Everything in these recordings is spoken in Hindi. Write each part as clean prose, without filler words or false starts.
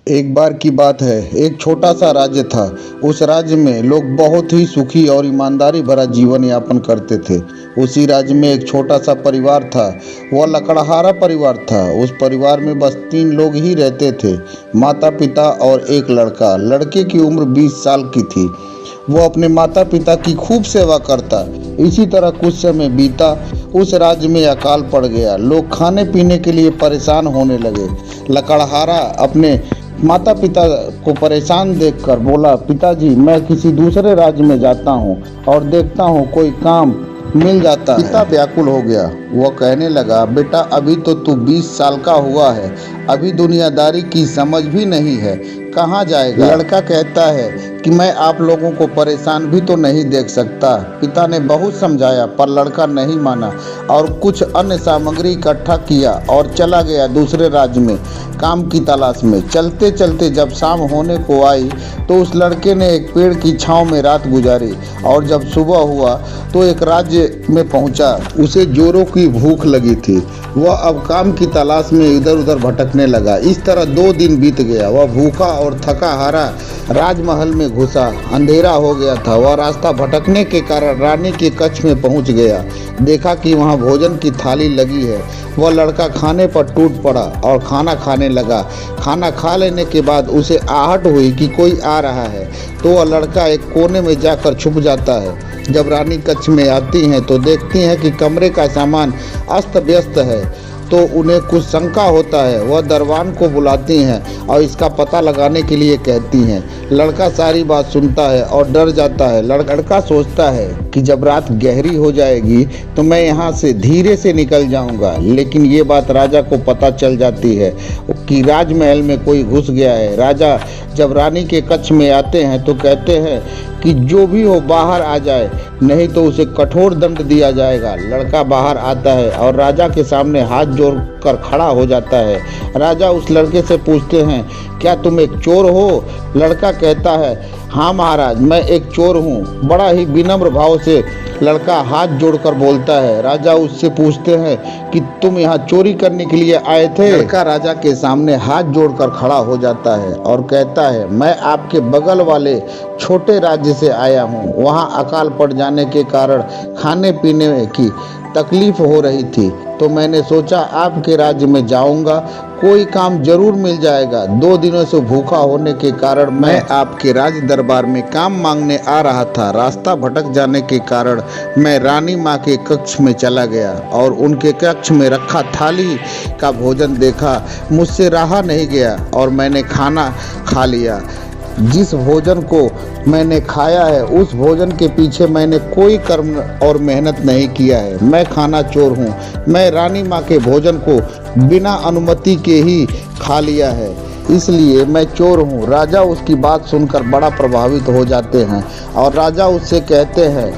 एक बार की बात है, एक छोटा सा राज्य था। उस राज्य में लोग बहुत ही सुखी और ईमानदारी भरा जीवन यापन करते थे। उसी राज्य में एक छोटा सा परिवार था। वह लकड़हारा परिवार था। उस परिवार में बस 3 लोग ही रहते थे, माता पिता और एक लड़का। लड़के की उम्र 20 साल की थी। वो अपने माता पिता की खूब सेवा करता। इसी तरह कुछ समय बीता। उस राज्य में अकाल पड़ गया। लोग खाने पीने के लिए परेशान होने लगे। लकड़हारा अपने माता पिता को परेशान देखकर बोला, पिताजी, मैं किसी दूसरे राज्य में जाता हूँ और देखता हूँ कोई काम मिल जाता है। पिता व्याकुल हो गया। वह कहने लगा, बेटा, अभी तो तू 20 साल का हुआ है, अभी दुनियादारी की समझ भी नहीं है, कहाँ जाएगा। लड़का कहता है कि मैं आप लोगों को परेशान भी तो नहीं देख सकता। पिता ने बहुत समझाया पर लड़का नहीं माना और कुछ अन्य सामग्री इकट्ठा किया और चला गया दूसरे राज्य में काम की तलाश में। चलते चलते जब शाम होने को आई तो उस लड़के ने एक पेड़ की छांव में रात गुजारी और जब सुबह हुआ तो एक राज्य में पहुंचा। उसे जोरों की भूख लगी थी। वह अब काम की तलाश में इधर उधर भटकने लगा। इस तरह 2 दिन बीत गया। वह भूखा और थका हारा राजमहल में घुसा। अंधेरा हो गया था। वह रास्ता भटकने के कारण रानी के कक्ष में पहुंच गया। देखा कि वहां भोजन की थाली लगी है। वह लड़का खाने पर टूट पड़ा और खाना खाने लगा। खाना खा लेने के बाद उसे आहट हुई कि कोई आ रहा है, तो वह लड़का एक कोने में जाकर छुप जाता है। जब रानी कक्ष में आती हैं तो देखती हैं कि कमरे का सामान अस्त व्यस्त है, तो उन्हें कुछ शंका होता है। वह दरबान को बुलाती हैं और इसका पता लगाने के लिए कहती हैं। लड़का सारी बात सुनता है और डर जाता है। लड़का सोचता है कि जब रात गहरी हो जाएगी तो मैं यहाँ से धीरे से निकल जाऊँगा, लेकिन ये बात राजा को पता चल जाती है कि राजमहल में कोई घुस गया है। राजा जब रानी के कक्ष में आते हैं तो कहते हैं कि जो भी हो बाहर आ जाए, नहीं तो उसे कठोर दंड दिया जाएगा। लड़का बाहर आता है और राजा के सामने हाथ जोड़कर खड़ा हो जाता है। राजा उस लड़के से पूछते हैं, क्या तुम एक चोर हो? लड़का कहता है, हाँ महाराज, मैं एक चोर हूँ। बड़ा ही विनम्र भाव से लड़का हाथ जोड़कर बोलता है। राजा उससे पूछते हैं कि तुम यहाँ चोरी करने के लिए आए थे? लड़का राजा के सामने हाथ जोड़कर खड़ा हो जाता है और कहता है, मैं आपके बगल वाले छोटे राज्य से आया हूँ। वहाँ अकाल पड़ जाने के कारण खाने पीने की तकलीफ हो रही थी, तो मैंने सोचा आपके राज्य में जाऊंगा, कोई काम जरूर मिल जाएगा। 2 दिनों से भूखा होने के कारण मैं आपके राज दरबार में काम मांगने आ रहा था। रास्ता भटक जाने के कारण मैं रानी माँ के कक्ष में चला गया और उनके कक्ष में रखा थाली का भोजन देखा। मुझसे रहा नहीं गया और मैंने खाना खा लिया। जिस भोजन को मैंने खाया है उस भोजन के पीछे मैंने कोई कर्म और मेहनत नहीं किया है। मैं खाना चोर हूँ। मैं रानी माँ के भोजन को बिना अनुमति के ही खा लिया है, इसलिए मैं चोर हूँ। राजा उसकी बात सुनकर बड़ा प्रभावित हो जाते हैं और राजा उससे कहते हैं,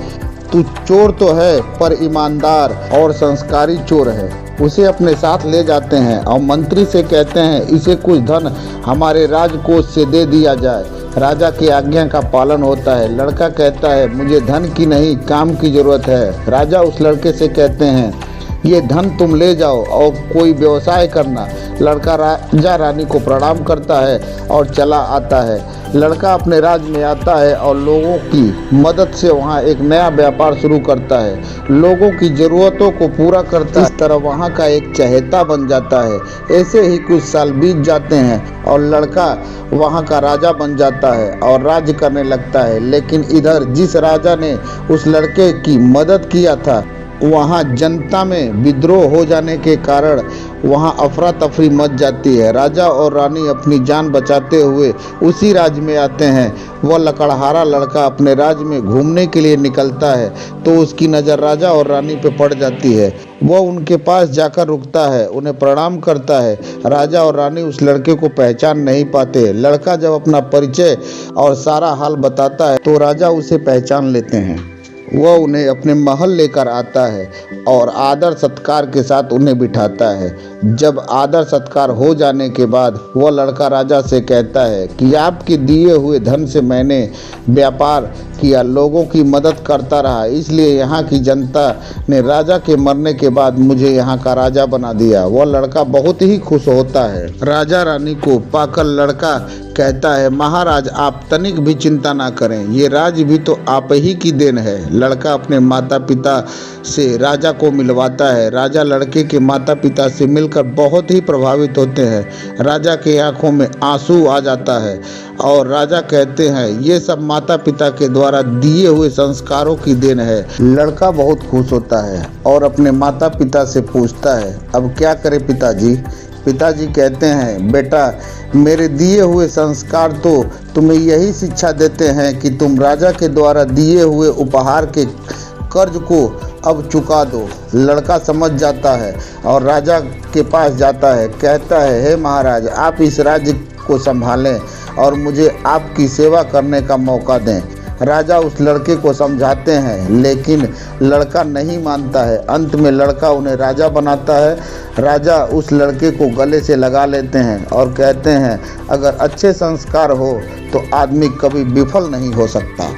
तू चोर तो है पर ईमानदार और संस्कारी चोर है। उसे अपने साथ ले जाते हैं और मंत्री से कहते हैं, इसे कुछ धन हमारे राजकोष से दे दिया जाए। राजा की आज्ञा का पालन होता है। लड़का कहता है, मुझे धन की नहीं, काम की जरूरत है। राजा उस लड़के से कहते हैं, ये धन तुम ले जाओ और कोई व्यवसाय करना। लड़का राजा रानी को प्रणाम करता है और चला आता है। लड़का अपने राज्य में आता है और लोगों की मदद से वहाँ एक नया व्यापार शुरू करता है। लोगों की ज़रूरतों को पूरा करता है। इस तरह वहाँ का एक चहेता बन जाता है। ऐसे ही कुछ साल बीत जाते हैं और लड़का वहाँ का राजा बन जाता है और राज्य करने लगता है। लेकिन इधर जिस राजा ने उस लड़के की मदद किया था, वहाँ जनता में विद्रोह हो जाने के कारण वहाँ अफरा तफरी मच जाती है। राजा और रानी अपनी जान बचाते हुए उसी राज्य में आते हैं। वह लकड़हारा लड़का अपने राज्य में घूमने के लिए निकलता है तो उसकी नज़र राजा और रानी पे पड़ जाती है। वह उनके पास जाकर रुकता है, उन्हें प्रणाम करता है। राजा और रानी उस लड़के को पहचान नहीं पाते। लड़का जब अपना परिचय और सारा हाल बताता है तो राजा उसे पहचान लेते हैं। वह उन्हें अपने महल लेकर आता है और आदर सत्कार के साथ उन्हें बिठाता है। जब आदर सत्कार हो जाने के बाद वह लड़का राजा से कहता है कि आपके दिए हुए धन से मैंने व्यापार किया, लोगों की मदद करता रहा, इसलिए यहाँ की जनता ने राजा के मरने के बाद मुझे यहाँ का राजा बना दिया। वह लड़का बहुत ही खुश होता है। राजा रानी को पाकर लड़का कहता है, महाराज आप तनिक भी चिंता ना करें, ये राज भी तो आप ही की देन है। लड़का अपने माता पिता से राजा को मिलवाता है। राजा लड़के के माता पिता से मिलकर बहुत ही प्रभावित होते हैं। राजा के आंखों में आंसू आ जाता है और राजा कहते हैं ये सब माता पिता के द्वारा दिए हुए संस्कारों की देन है। लड़का बहुत खुश होता है और अपने माता पिता से पूछता है, अब क्या करे पिताजी। पिताजी कहते हैं, बेटा मेरे दिए हुए संस्कार तो तुम्हें यही शिक्षा देते हैं कि तुम राजा के द्वारा दिए हुए उपहार के कर्ज को अब चुका दो। लड़का समझ जाता है और राजा के पास जाता है, कहता है, हे महाराज आप इस राज्य को संभालें और मुझे आपकी सेवा करने का मौका दें। राजा उस लड़के को समझाते हैं लेकिन लड़का नहीं मानता है। अंत में लड़का उन्हें राजा बनाता है। राजा उस लड़के को गले से लगा लेते हैं और कहते हैं, अगर अच्छे संस्कार हो तो आदमी कभी विफल नहीं हो सकता।